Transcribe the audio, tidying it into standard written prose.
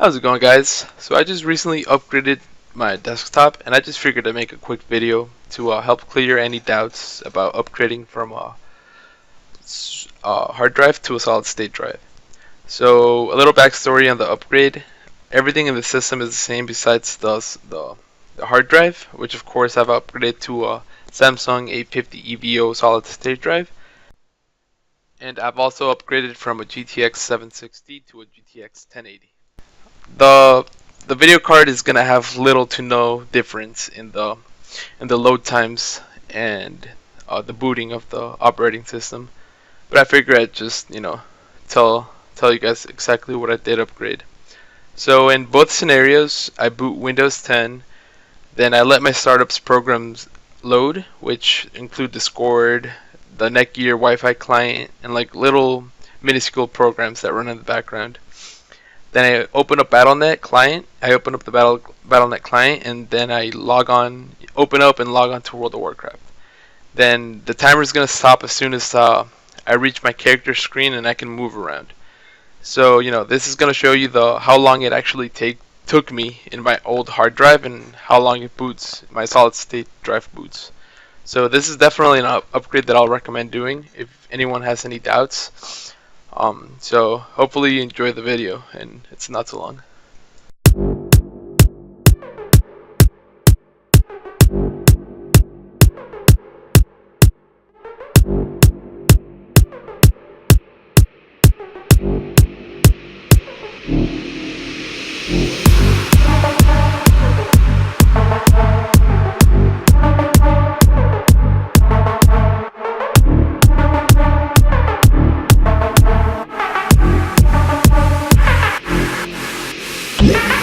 How's it going, guys? So I just recently upgraded my desktop, and I just figured to make a quick video to help clear any doubts about upgrading from a hard drive to a solid state drive. So a little backstory on the upgrade. Everything in the system is the same besides the hard drive, which of course I've upgraded to a Samsung 850 EVO solid state drive. And I've also upgraded from a GTX 760 to a GTX 1080. The video card is gonna have little to no difference in the load times and the booting of the operating system, but I figure I'd just tell you guys exactly what I did upgrade. So in both scenarios, I boot Windows 10, then I let my startup's programs load, which include Discord, the Netgear Wi-Fi client, and like little minuscule programs that run in the background. Then I open up Battle.net client. I open up the Battle.net client, and then I open up and log on to World of Warcraft. Then the timer is gonna stop as soon as I reach my character screen and I can move around. So this is gonna show you how long it actually took me in my old hard drive and how long it boots, my solid state drive boots. So this is definitely an upgrade that I'll recommend doing if anyone has any doubts. So hopefully you enjoy the video and it's not too long. Yeah.